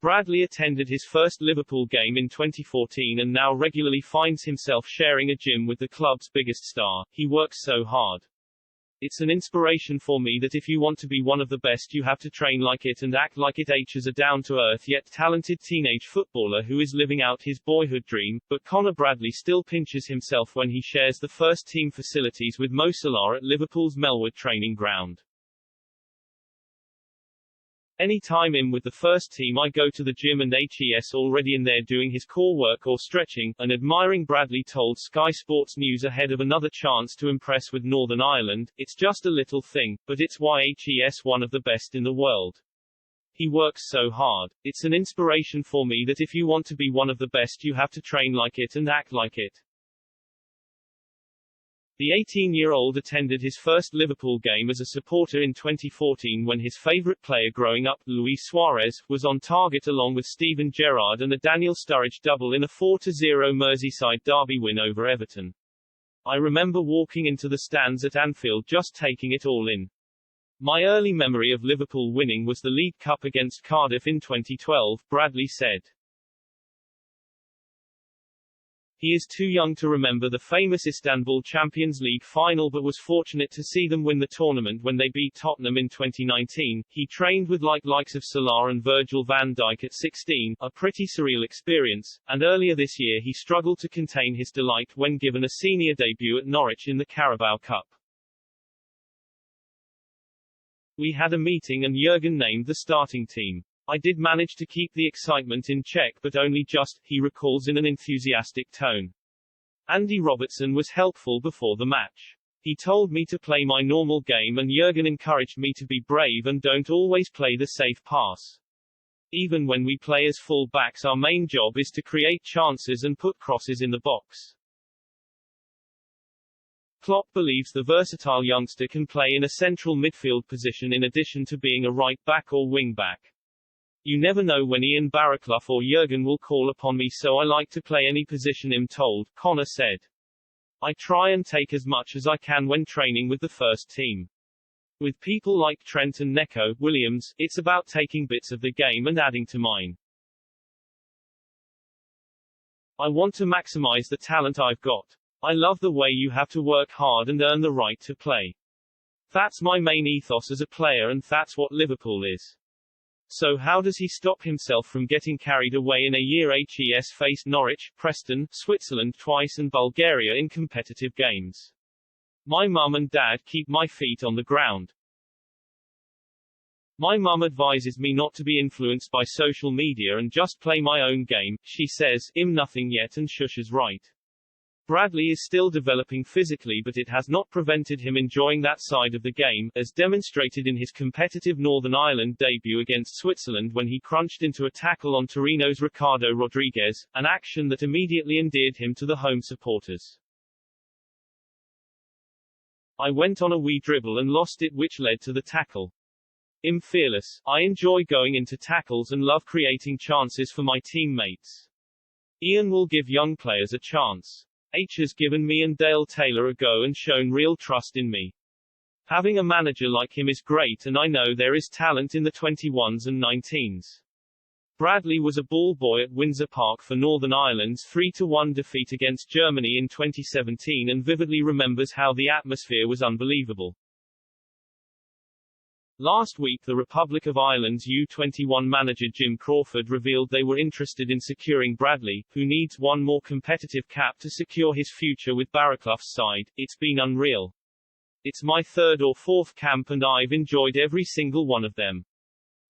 Bradley attended his first Liverpool game in 2014 and now regularly finds himself sharing a gym with the club's biggest star. He works so hard. It's an inspiration for me that if you want to be one of the best you have to train like it and act like it. H is a down-to-earth yet talented teenage footballer who is living out his boyhood dream, but Conor Bradley still pinches himself when he shares the first-team facilities with Mo Salah at Liverpool's Melwood training ground. Any time in with the first team I go to the gym and HES already in there doing his core work or stretching, an admiring Bradley told Sky Sports News ahead of another chance to impress with Northern Ireland. It's just a little thing, but it's why HES one of the best in the world. He works so hard. It's an inspiration for me that if you want to be one of the best you have to train like it and act like it. The 18-year-old attended his first Liverpool game as a supporter in 2014 when his favourite player growing up, Luis Suarez, was on target along with Steven Gerrard and a Daniel Sturridge double in a 4-0 Merseyside derby win over Everton. I remember walking into the stands at Anfield just taking it all in. My early memory of Liverpool winning was the League Cup against Cardiff in 2012, Bradley said. He is too young to remember the famous Istanbul Champions League final but was fortunate to see them win the tournament when they beat Tottenham in 2019. He trained with likes of Salah and Virgil van Dijk at 16, a pretty surreal experience, and earlier this year he struggled to contain his delight when given a senior debut at Norwich in the Carabao Cup. We had a meeting and Jurgen named the starting team. I did manage to keep the excitement in check but only just, he recalls in an enthusiastic tone. Andy Robertson was helpful before the match. He told me to play my normal game and Jurgen encouraged me to be brave and don't always play the safe pass. Even when we play as full backs our main job is to create chances and put crosses in the box. Klopp believes the versatile youngster can play in a central midfield position in addition to being a right back or wing back. You never know when Ian Barraclough or Jurgen will call upon me so I like to play any position I'm told, Conor said. I try and take as much as I can when training with the first team. With people like Trent and Neco Williams, it's about taking bits of the game and adding to mine. I want to maximize the talent I've got. I love the way you have to work hard and earn the right to play. That's my main ethos as a player and that's what Liverpool is. So how does he stop himself from getting carried away in a year HES faced Norwich, Preston, Switzerland twice and Bulgaria in competitive games? My mum and dad keep my feet on the ground. My mum advises me not to be influenced by social media and just play my own game. She says, "I'm nothing yet and shushes right." Bradley is still developing physically but it has not prevented him enjoying that side of the game, as demonstrated in his competitive Northern Ireland debut against Switzerland when he crunched into a tackle on Torino's Ricardo Rodriguez, an action that immediately endeared him to the home supporters. I went on a wee dribble and lost it which led to the tackle. I'm fearless, I enjoy going into tackles and love creating chances for my teammates. Ian will give young players a chance. H has given me and Dale Taylor a go and shown real trust in me. Having a manager like him is great and I know there is talent in the 21s and 19s. Bradley was a ball boy at Windsor Park for Northern Ireland's 3-1 defeat against Germany in 2017 and vividly remembers how the atmosphere was unbelievable. Last week the Republic of Ireland's U21 manager Jim Crawford revealed they were interested in securing Bradley, who needs one more competitive cap to secure his future with Barraclough's side. It's been unreal. It's my third or fourth camp and I've enjoyed every single one of them.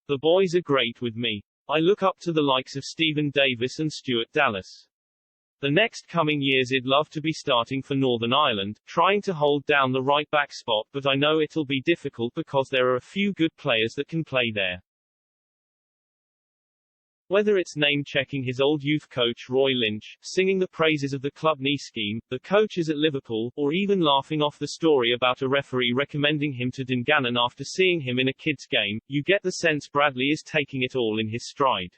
The boys are great with me. I look up to the likes of Stephen Davis and Stuart Dallas. The next coming years I'd love to be starting for Northern Ireland, trying to hold down the right-back spot but I know it'll be difficult because there are a few good players that can play there. Whether it's name-checking his old youth coach Roy Lynch, singing the praises of the club knee scheme, the coaches at Liverpool, or even laughing off the story about a referee recommending him to Dungannon after seeing him in a kids' game, you get the sense Bradley is taking it all in his stride.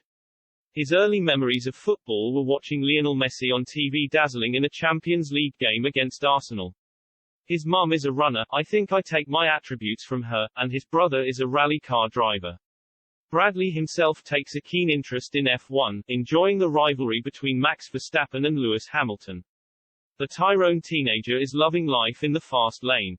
His early memories of football were watching Lionel Messi on TV dazzling in a Champions League game against Arsenal. His mum is a runner, I think I take my attributes from her, and his brother is a rally car driver. Bradley himself takes a keen interest in F1, enjoying the rivalry between Max Verstappen and Lewis Hamilton. The Tyrone teenager is loving life in the fast lane.